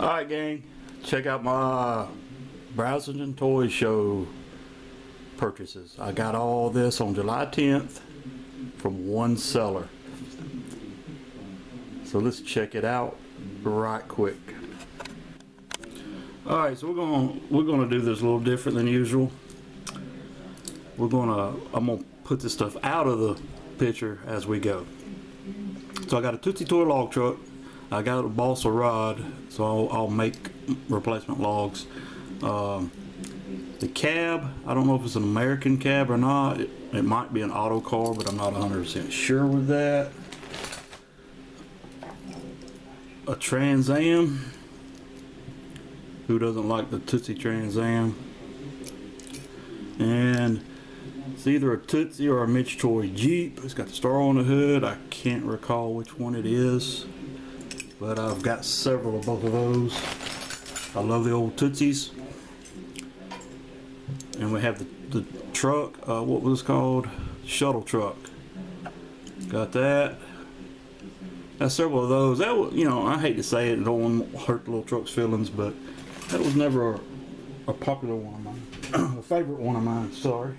Alright gang, check out my Browsers and Toys Show purchases. I got all this on July 10th from one seller. So let's check it out right quick. Alright, so we're gonna do this a little different than usual. I'm gonna put this stuff out of the picture as we go. So I got a Tootsie Toy Log Truck. I got a balsa rod, so I'll make replacement logs. The cab, I don't know if it's an American cab or not. It might be an auto car, but I'm not 100% sure with that. A Trans Am. Who doesn't like the Tootsie Trans Am? And it's either a Tootsie or a Mitch Toy Jeep. It's got the star on the hood. I can't recall which one it is, but I've got several of both of those. I love the old Tootsies. And we have the truck, what was it called? Shuttle truck. Got that. Got several of those. That was, you know, I hate to say it, don't want to hurt the little truck's feelings, but that was never a popular one of mine. A favorite one of mine, sorry.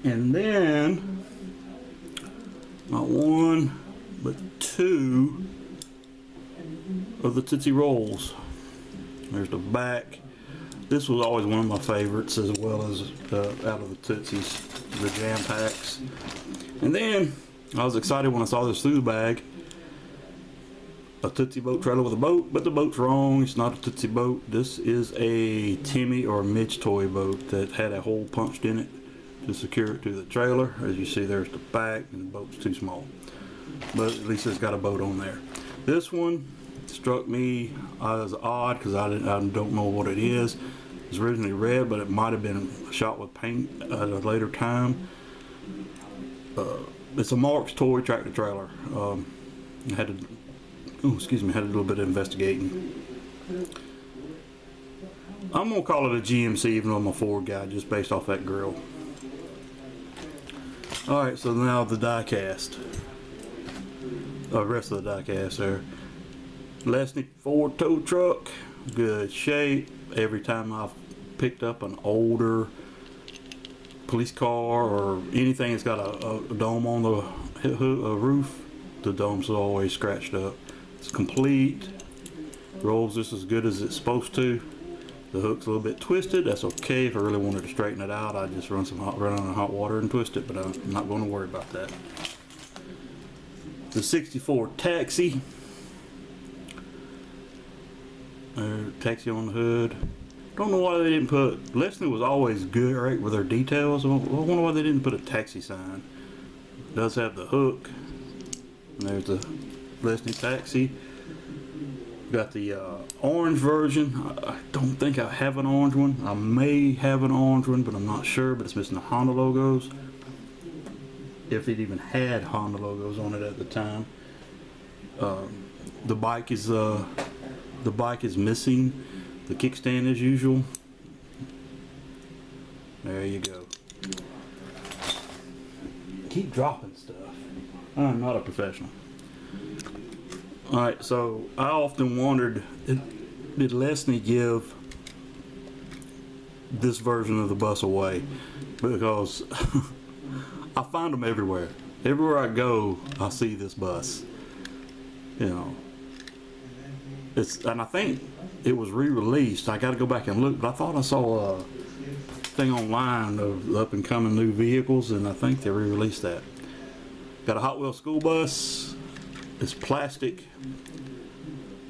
And then, not one, but two of the Tootsie Rolls. There's the back. This was always one of my favorites, as well as out of the Tootsies, the jam packs. And then I was excited when I saw this through the bag. A Tootsie boat trailer with a boat, but the boat's wrong. It's not a Tootsie boat. This is a Timmy or Mitch toy boat that had a hole punched in it to secure it to the trailer. As you see, there's the back, and the boat's too small. But at least it's got a boat on there. This one struck me as odd because I don't know what it is. It's originally red, but it might have been shot with paint at a later time. It's a Marx toy tractor trailer. I had to do a little bit of investigating. I'm gonna call it a GMC, even though I'm a Ford guy, just based off that grill. Alright, so now the die cast. The rest of the die cast there. Lesney Ford tow truck, good shape. Every time I've picked up an older police car or anything that's got a dome on the roof, the dome's always scratched up. It's complete. Rolls just as good as it's supposed to. The hook's a little bit twisted. That's okay. If I really wanted to straighten it out, I'd just run on hot water and twist it, but I'm not going to worry about that. The 64 Taxi. Taxi on the hood. Don't know why they didn't put. Lesney was always good, right, with their details. I wonder why they didn't put a taxi sign. It does have the hook. And there's the Lesney Taxi. Got the orange version. I don't think I have an orange one. I may have an orange one, but I'm not sure. But it's missing the Honda logos. If it even had Honda logos on it at the time. The bike is missing the kickstand as usual. There you go. Keep dropping stuff. I'm not a professional. Alright, so I often wondered, did Lesney give this version of the bus away? Because I find them everywhere. Everywhere I go, I see this bus. You know, and I think it was re-released. I got to go back and look, but I thought I saw a thing online of up and coming new vehicles, and I think they re-released that. Got a Hot Wheels school bus. It's plastic.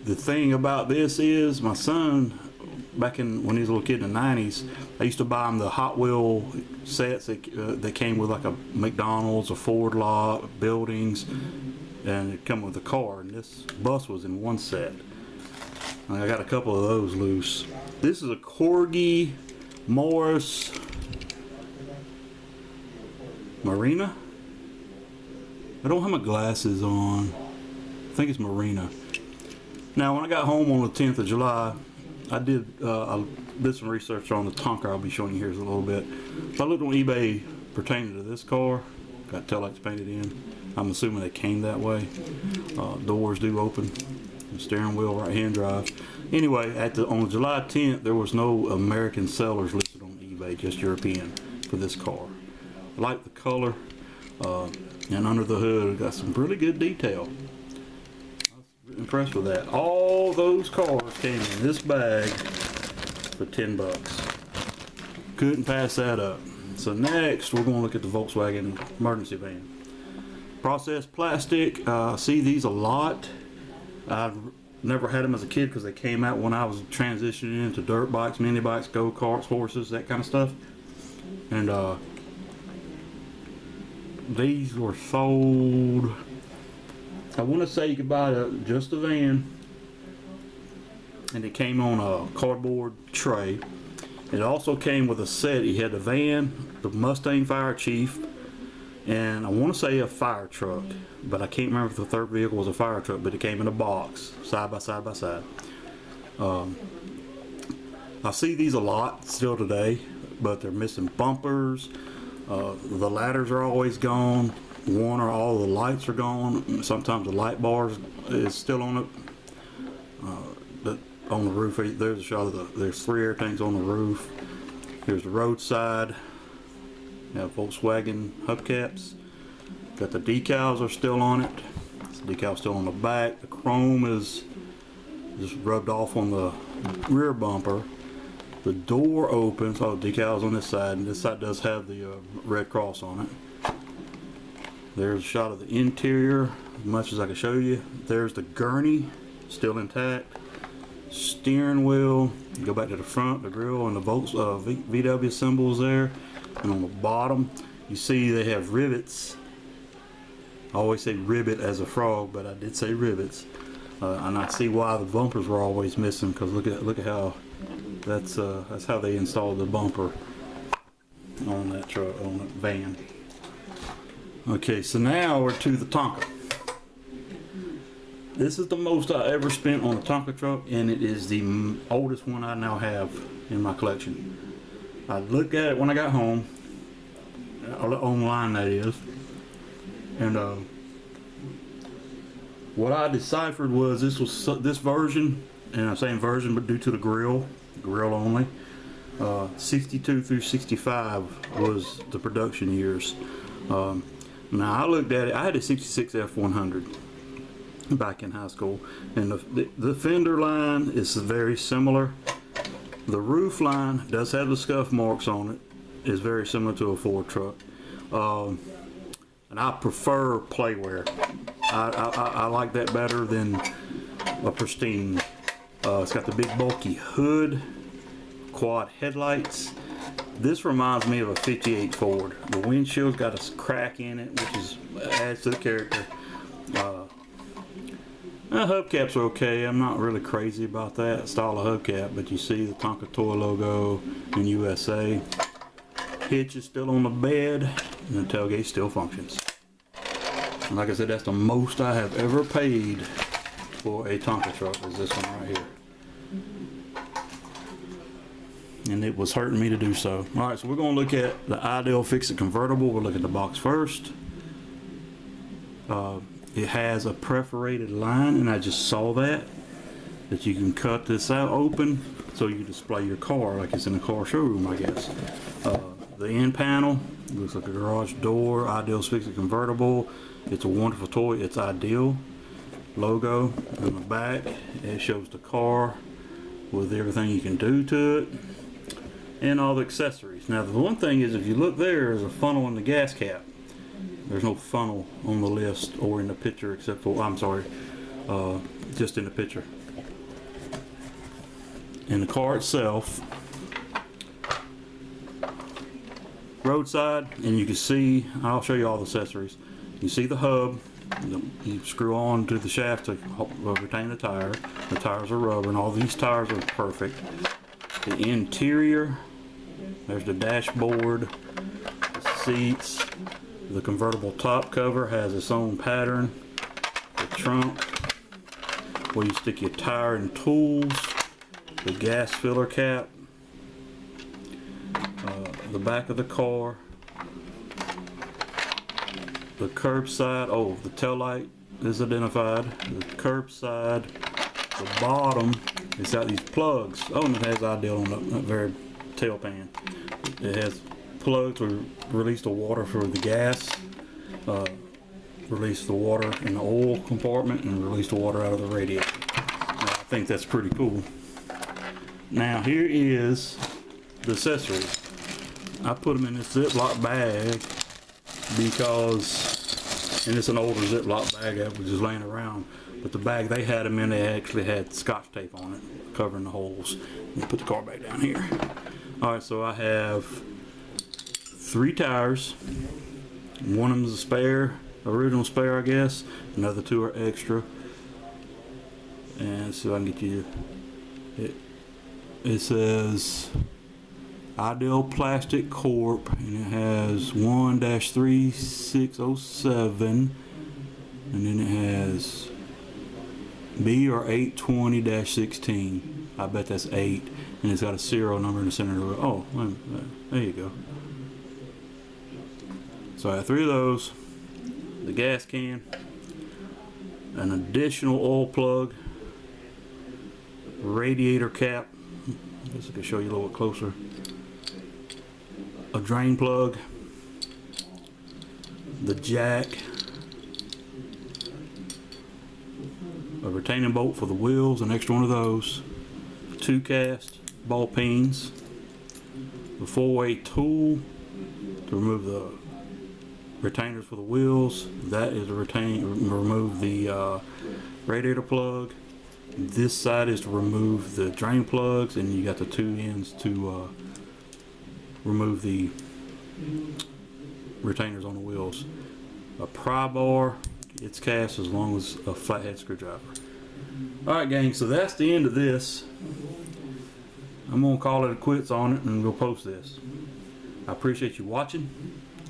The thing about this is, my son, back when he was a little kid in the 90s, I used to buy him the Hot Wheel sets that came with like a McDonald's, a Ford lot, buildings, and it come with a car. And this bus was in one set. I got a couple of those loose. This is a Corgi Morris Marina. I don't have my glasses on. I think it's Marina. Now, when I got home on the 10th of July, I did some research on the Tonka I'll be showing you here in a little bit. So I looked on eBay pertaining to this car. Got taillights painted in. I'm assuming they came that way. Doors do open. The steering wheel, right-hand drive. Anyway, on July 10th, there was no American sellers listed on eBay, just European for this car. I like the color, and under the hood, got some really good detail. I was impressed with that. All those cars came in this bag for 10 bucks. Couldn't pass that up. So next, we're going to look at the Volkswagen emergency van. Processed plastic. I see these a lot. I've never had them as a kid because they came out when I was transitioning into dirt bikes, mini bikes, go-karts, horses, that kind of stuff. And these were sold, I want to say you could buy just a van, and it came on a cardboard tray. It also came with a set. You had the van, the Mustang Fire Chief, and I want to say a fire truck, but I can't remember if the third vehicle was a fire truck, but it came in a box, side by side by side. I see these a lot still today, but they're missing bumpers. The ladders are always gone. One or all the lights are gone. Sometimes the light bars is still on it. On the roof, there's a shot of there's 3 air tanks on the roof. Here's the roadside. You have Volkswagen hubcaps. Got the decals are still on it. The decal's still on the back. The chrome is just rubbed off on the rear bumper. The door opens. Oh, the decals on this side, and this side does have the red cross on it. There's a shot of the interior, as much as I can show you. There's the gurney, still intact. Steering wheel. You go back to the front, the grille, and the VW symbols there. And on the bottom, you see they have rivets. I always say ribbit as a frog, but I did say rivets. And I see why the bumpers were always missing, because look at how that's how they installed the bumper on that truck, on that van. Okay, so now we're to the Tonka. This is the most I ever spent on a Tonka truck, and it is the oldest one I now have in my collection. I looked at it when I got home, online that is, and what I deciphered was this version, and I'm saying version but due to the grill only, 62 through 65 was the production years. Now I looked at it, I had a 66 F100 back in high school, and the fender line is very similar. The roof line does have the scuff marks on it. It's very similar to a Ford truck, and I prefer playwear. I like that better than a pristine. It's got the big bulky hood, quad headlights. This reminds me of a 58 Ford. The windshield's got a crack in it, which adds to the character. Hubcaps are okay. I'm not really crazy about that style of hubcap, but you see the Tonka Toy logo in USA. Hitch is still on the bed, and the tailgate still functions. And like I said, that's the most I have ever paid for a Tonka truck, is this one right here. And it was hurting me to do so. Alright, so we're going to look at the Ideal Fix-It convertible. We'll look at the box first. It has a perforated line, and I just saw that you can cut this out open so you display your car like it's in a car showroom, I guess. The end panel looks like a garage door. Ideal Fix-It convertible. It's a wonderful toy. It's Ideal logo on the back. It shows the car with everything you can do to it and all the accessories. Now the one thing is, if you look, there's a funnel in the gas cap. There's no funnel on the list or in the picture, except for, I'm sorry, just in the picture. In the car itself, roadside, and you can see, I'll show you all the accessories. You see the hub, you screw on to the shaft to retain the tire. The tires are rubber, and all these tires are perfect. The interior, there's the dashboard, the seats. The convertible top cover has its own pattern. The trunk, where you stick your tire and tools. The gas filler cap. The back of the car. the curbside, oh, the tail light is identified. The curbside, the bottom, it's got these plugs. Oh, and it has ideal on the very tail pan. It has plugs to release the water for the gas, release the water in the oil compartment, and release the water out of the radiator. Now, I think that's pretty cool. Now here is the accessories. I put them in this Ziploc bag because, and it's an older Ziploc bag that was just laying around, but the bag they had them in, they actually had Scotch tape on it covering the holes. Let me put the car back down here. Alright, so I have 3 tires. One of them is a spare, original spare I guess. Another 2 are extra. And so I can get you, it says Ideal Plastic Corp, and it has 1-3607, and then it has B or 820-16. I bet that's 8, and it's got a serial number in the center of it. Oh, there you go. So I have 3 of those, the gas can, an additional oil plug, radiator cap. I guess I can show you a little bit closer. A drain plug, the jack, a retaining bolt for the wheels, an extra one of those, 2 cast ball pins, the 4-way tool to remove the retainers for the wheels. That is to remove the radiator plug. This side is to remove the drain plugs, and you got the 2 ends to remove the retainers on the wheels. A pry bar, it's cast as long as a flathead screwdriver. Alright gang, so that's the end of this. I'm going to call it a quits on it and we'll post this. I appreciate you watching,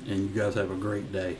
and you guys have a great day.